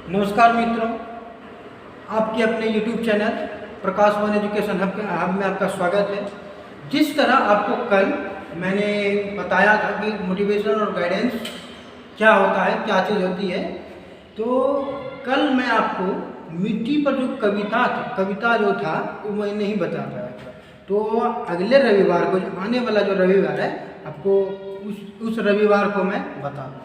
नमस्कार मित्रों, आपके अपने YouTube चैनल प्रकाश वन एजुकेशन हब में आपका स्वागत है। जिस तरह आपको कल मैंने बताया था कि मोटिवेशन और गाइडेंस क्या होता है, क्या चीज़ होती है, तो कल मैं आपको मिट्टी पर जो कविता जो था वो मैं नहीं बता पाया था। तो अगले रविवार को, जो आने वाला जो रविवार है, आपको उस रविवार को मैं बताऊँगा।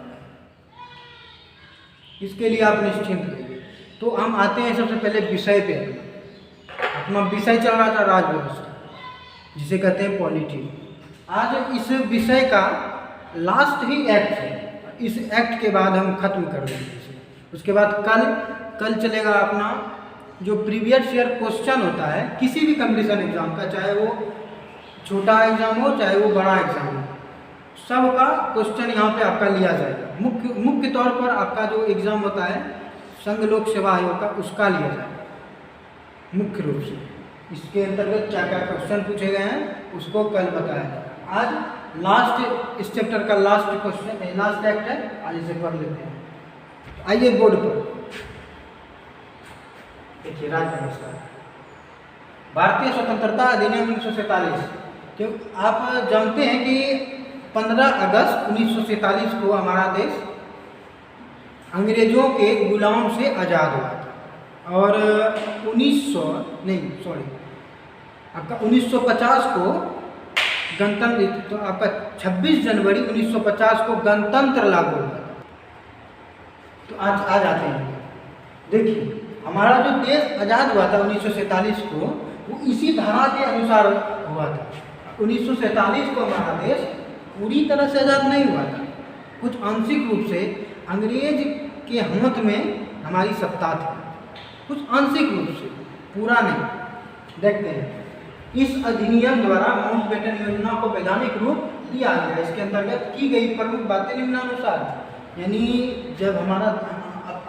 इसके लिए आप निश्चिंत रहिए। तो हम आते हैं सबसे पहले विषय पे। अपना विषय चल रहा था राज व्यवस्था, जिसे कहते हैं पॉलिटी। आज इस विषय का लास्ट ही एक्ट है। इस एक्ट के बाद हम खत्म कर देंगे इसे। उसके बाद कल चलेगा अपना जो प्रीवियस ईयर क्वेश्चन होता है किसी भी कंपटीशन एग्जाम का, चाहे वो छोटा एग्जाम हो चाहे वो बड़ा एग्जाम हो, सब का क्वेश्चन यहाँ पे आपका लिया जाएगा। मुख्य तौर पर आपका जो एग्ज़ाम होता है संघ लोक सेवा आयोग का, उसका लिया जाएगा मुख्य रूप से। इसके अंतर्गत क्या क्या क्वेश्चन पूछे गए हैं उसको कल बताया जाएगा। आज लास्ट, इस चैप्टर का लास्ट क्वेश्चन, लास्ट एक्ट है, आज इसे पढ़ लेते हैं। आइए बोर्ड पर देखिए, राज्य व्यवस्था, भारतीय स्वतंत्रता अधिनियम 1947। क्यों आप जानते हैं कि 15 अगस्त 1947 को हमारा देश अंग्रेजों के गुलाम से आज़ाद हुआ था। और 1950 को गणतंत्र, तो आपका 26 जनवरी 1950 को गणतंत्र लागू हुआ था। तो आज आते हैं, देखिए हमारा जो देश आज़ाद हुआ था 1947 को, वो इसी धारा के अनुसार हुआ था। 1947 को हमारा देश पूरी तरह से आज़ाद नहीं हुआ था, कुछ आंशिक रूप से अंग्रेज के हाथ में हमारी सत्ता थी, कुछ आंशिक रूप से, पूरा नहीं। देखते हैं, इस अधिनियम द्वारा माउंटबेटन योजना को वैधानिक रूप दिया गया। इसके अंतर्गत की गई प्रमुख बातें निम्नानुसार, यानी जब हमारा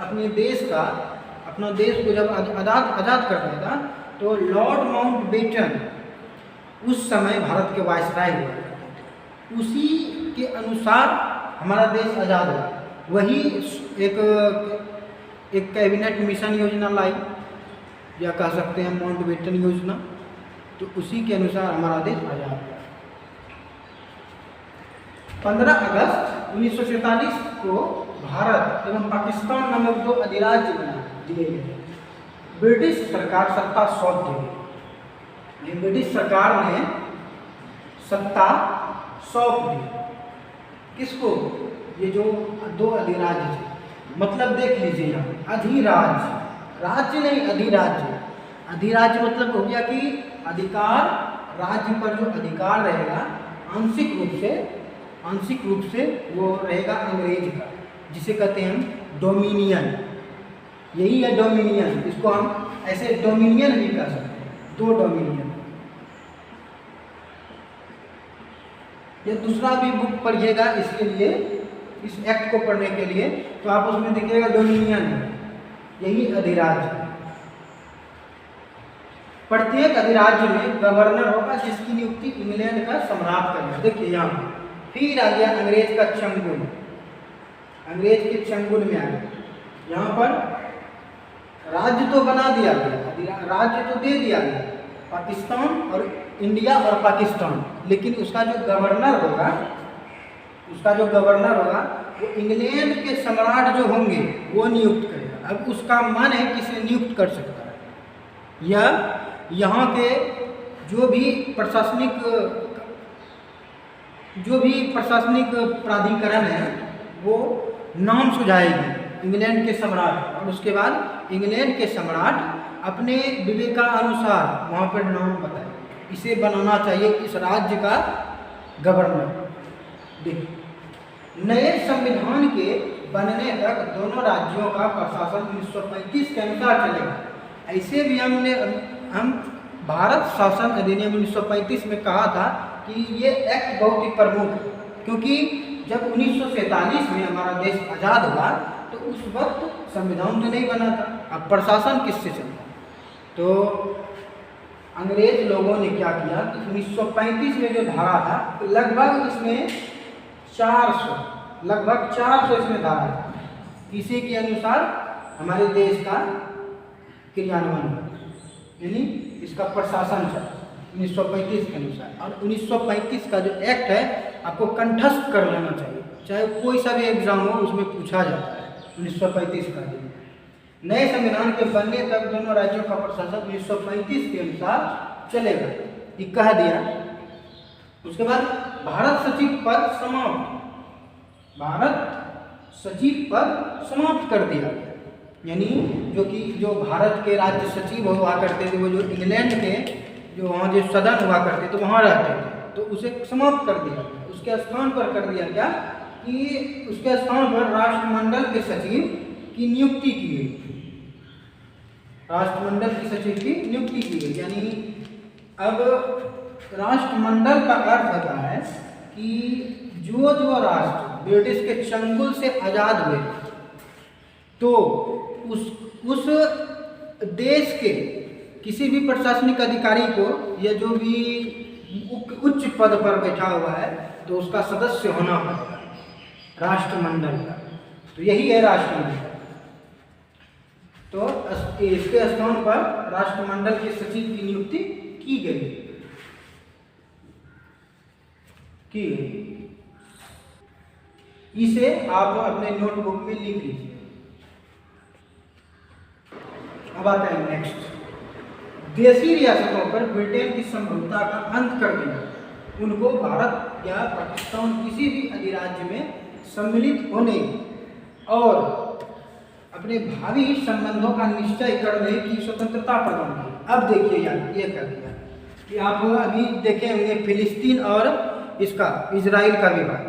अपना देश को जब आज़ाद कर दिया था, तो लॉर्ड माउंटबेटन उस समय भारत के वायसराय हुए, उसी के अनुसार हमारा देश आज़ाद हुआ। वही एक कैबिनेट मिशन योजना लाई, या कह सकते हैं माउंटबेटन योजना, तो उसी के अनुसार हमारा देश आज़ाद हुआ। 15 अगस्त 1947 को भारत एवं पाकिस्तान नामक दो अधिराज्य बना दिए गए। ब्रिटिश सरकार सत्ता सौंप दी। ब्रिटिश सरकार ने सत्ता सौंप दी किसको? ये जो दो अधिराज्य थे। मतलब देख लीजिए यहाँ, अधिराज्य, राज्य नहीं, अधिराज्य। अधिराज्य मतलब हो गया कि अधिकार, राज्य पर जो अधिकार रहेगा आंशिक रूप से वो रहेगा अंग्रेज का, जिसे कहते हैं हम डोमिनियन। यही है डोमिनियन। इसको हम ऐसे डोमिनियन भी कह सकते हैं, दो डोमिनियन। ये दूसरा भी बुक पढ़िएगा इसके लिए, इस एक्ट को पढ़ने के लिए, तो आप उसमें देखिएगा डोमिनियन, यही अधिराज्य। प्रत्येक अधिराज्य में गवर्नर होगा, जिसकी नियुक्ति इंग्लैंड का सम्राट करेगा। देखिए यहाँ फिर आ गया अंग्रेज का चंगुल, अंग्रेज के चंगुल में आ गया। यहाँ पर राज्य तो बना दिया गया, राज्य तो दे दिया गया, पाकिस्तान और इंडिया और पाकिस्तान, लेकिन उसका जो गवर्नर होगा वो इंग्लैंड के सम्राट जो होंगे वो नियुक्त करेगा। अब उसका मन है किसे नियुक्त कर सकता है, या यहाँ के जो भी प्रशासनिक प्राधिकरण है वो नाम सुझाएगी इंग्लैंड के सम्राट, और उसके बाद इंग्लैंड के सम्राट अपने विवेकानुसार वहाँ पर नाम बताए, इसे बनाना चाहिए इस राज्य का गवर्नर। देखिए, नए संविधान के बनने तक दोनों राज्यों का प्रशासन 1935 के अनुसार चलेगा। ऐसे भी हम भारत शासन अधिनियम 1935 में कहा था कि ये एक्ट बहुत ही प्रमुख है, क्योंकि जब 1947 में हमारा देश आज़ाद हुआ तो उस वक्त संविधान तो नहीं बना था, अब प्रशासन किससे चलता? तो अंग्रेज लोगों ने क्या किया कि 1935 में जो धारा था, तो लगभग इसमें 400 इसमें धारा था। इसी के अनुसार हमारे देश का क्रियान्वयन, यानी इसका प्रशासन चला 1935 के अनुसार। और 1935 का जो एक्ट है आपको कंठस्थ कर लेना चाहिए, चाहे कोई सा भी एग्जाम हो उसमें पूछा जाता है 1935 का दिन। नए संविधान के बनने तक दोनों राज्यों का प्रशासन 1935 के अनुसार चलेगा, ये कह दिया। उसके बाद भारत सचिव पद समाप्त, भारत सचिव पद समाप्त कर दिया, यानी जो भारत के राज्य सचिव हुआ करते थे, वो जो इंग्लैंड के जो वहाँ जो सदन हुआ करते तो वहाँ रहते थे, तो उसे समाप्त कर दिया। उसके स्थान पर कर दिया क्या कि उसके स्थान पर राष्ट्रमंडल के सचिव की नियुक्ति की गई, राष्ट्रमंडल के सचिव की नियुक्ति की गई। यानी अब राष्ट्रमंडल का अर्थ होता है कि जो राष्ट्र ब्रिटिश के चंगुल से आज़ाद हुए तो उस देश के किसी भी प्रशासनिक अधिकारी को या जो भी उच्च पद पर बैठा हुआ है तो उसका सदस्य होना पड़ेगा राष्ट्रमंडल का। तो यही है राष्ट्रमंडल। तो इसके स्थान पर राष्ट्रमंडल के सचिव की नियुक्ति की गई। इसे आप अपने नोटबुक में लिख लीजिए। अब आता है नेक्स्ट, देशी रियासतों पर ब्रिटेन की संप्रभुता का अंत कर दिया, उनको भारत या पाकिस्तान किसी भी अधिराज्य में सम्मिलित होने और अपने भावी संबंधों का निश्चय करने की स्वतंत्रता प्रदान की। अब देखिए यार, ये कर दिया कि आप अभी देखे होंगे फिलिस्तीन और इसका इजराइल का विवाद,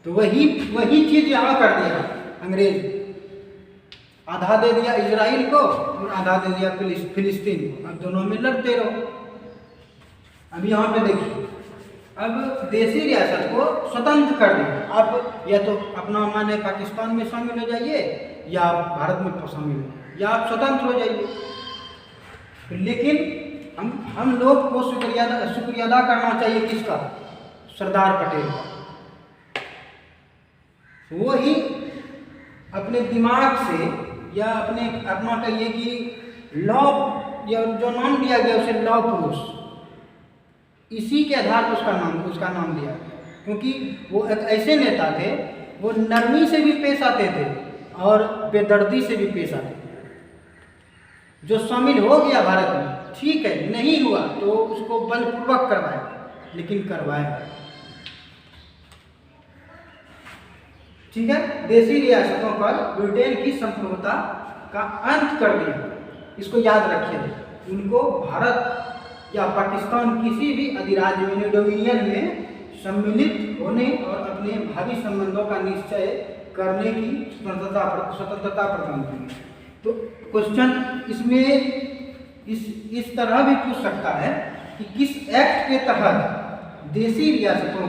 तो वही चीज यहाँ कर दिया अंग्रेज, आधा दे दिया इजराइल को और आधा दे दिया फिलिस्तीन को। अब दोनों में लड़ते रहो। अब यहाँ पे देखिए, अब देशी रियासत को स्वतंत्र कर दिया। आप या तो अपना माने पाकिस्तान में शामिल हो जाइए या आप भारत में शामिल हो जाइए या आप स्वतंत्र हो जाइए, लेकिन हम लोग को शुक्रिया अदा करना चाहिए किसका? सरदार पटेल का। वो ही अपने दिमाग से या अपना कहिए कि लॉ या जो नाम दिया गया उसे लॉ पुरुष, इसी के आधार पर उसका नाम दिया गया, क्योंकि वो एक ऐसे नेता थे, वो नरमी से भी पेश आते थे और बेदर्दी से भी पेश आते थे। जो शामिल हो गया भारत में ठीक है, नहीं हुआ तो उसको बलपूर्वक करवाया, लेकिन करवाया। ठीक है, देशी रियासतों पर ब्रिटेन की संप्रभुता का अंत कर दिया, इसको याद रखिए। उनको भारत या पाकिस्तान किसी भी अधिराज्य में डोमिनियन में सम्मिलित होने और अपने भावी संबंधों का निश्चय करने की स्वतंत्रता प्रदान की। तो क्वेश्चन इसमें इस तरह भी पूछ सकता है कि किस एक्ट के तहत देशी रियासतों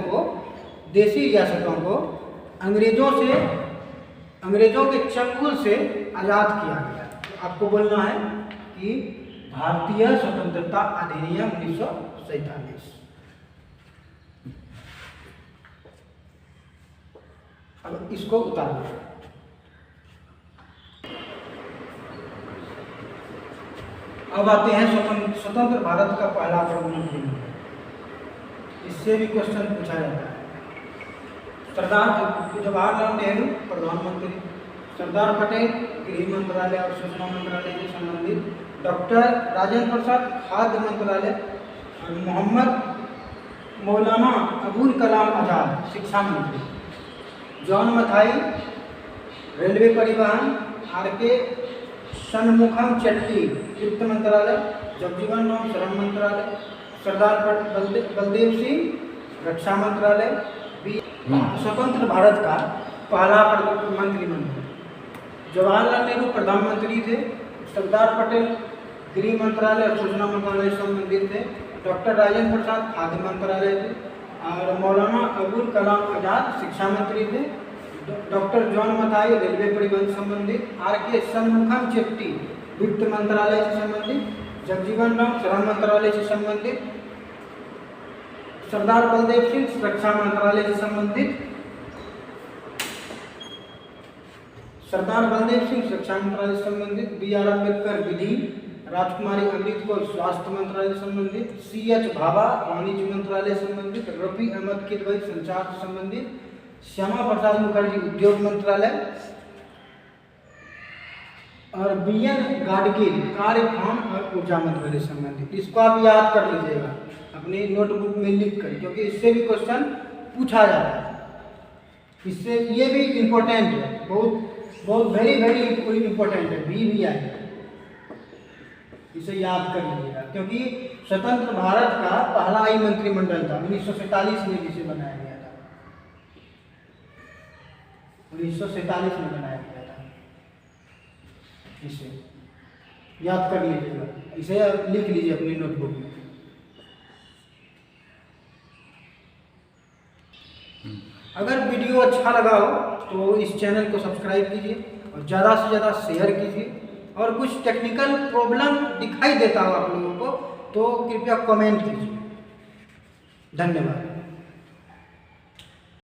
को अंग्रेजों के चंगुल से आज़ाद किया गया। तो आपको बोलना है कि भारतीय स्वतंत्रता अधिनियम 1947। अब इसको उतार दो। अब आते हैं स्वतंत्र भारत का पहला प्रधानमंत्री। इससे भी क्वेश्चन पूछा जाता है। जवाहरलाल नेहरू प्रधानमंत्री, सरदार पटेल गृह मंत्रालय और सूचना मंत्रालय से संबंधित, डॉक्टर राजेंद्र प्रसाद खाद्य मंत्रालय, और मोहम्मद मौलाना अबुल कलाम आज़ाद शिक्षा मंत्री, जॉन मथाई रेलवे परिवहन, आर.के. षणमुखम चेट्टी वित्त मंत्रालय, जगजीवन राम श्रम मंत्रालय, सरदार बलदेव सिंह रक्षा मंत्रालय। स्वतंत्र भारत का पहला मंत्रिमंडल, जवाहरलाल नेहरू प्रधानमंत्री थे, सरदार पटेल गृह मंत्रालय और सूचना मंत्रालय से संबंधित थे, डॉक्टर राजेंद्र प्रसाद खाद्य मंत्रालय थे, और मौलाना अबुल कलाम आज़ाद शिक्षा मंत्री थे, डॉक्टर जॉन मथाई रेलवे परिवहन संबंधित, आर.के. षणमुखम चेट्टी वित्त मंत्रालय से संबंधित, जगजीवन राम श्रम मंत्रालय से संबंधित, सरदार बलदेव सिंह रक्षा मंत्रालय से संबंधित, सरदार बलदेव सिंह शिक्षा मंत्रालय से संबंधित, बी आर अम्बेडकर विधि, राजकुमारी अमृत कौर स्वास्थ्य मंत्रालय से संबंधित, सी एच भाभा वाणिज्य मंत्रालय से संबंधित, रफी अहमद किदवई संचार से संबंधित, श्यामा प्रसाद मुखर्जी उद्योग मंत्रालय और बी एन गाडगिल कार्य फार्म और ऊर्जा मंत्रालय से संबंधित। इसको आप याद कर लीजिएगा अपनी नोटबुक में लिख कर, क्योंकि इससे भी क्वेश्चन पूछा जाता है। इससे ये भी इम्पोर्टेंट है, बहुत बहुत वेरी इम्पोर्टेंट है, भी आए, इसे याद कर लीजिएगा, क्योंकि स्वतंत्र भारत का पहला ही मंत्रिमंडल था 1947 में, जिसे बनाया गया था 1947 में बनाया गया था। इसे याद कर लीजिएगा, इसे लिख लीजिए अपनी नोटबुक में। अगर वीडियो अच्छा लगा हो तो इस चैनल को सब्सक्राइब कीजिए और ज़्यादा से ज़्यादा शेयर कीजिए, और कुछ टेक्निकल प्रॉब्लम दिखाई देता हो आप लोगों को तो कृपया कमेंट कीजिए। धन्यवाद।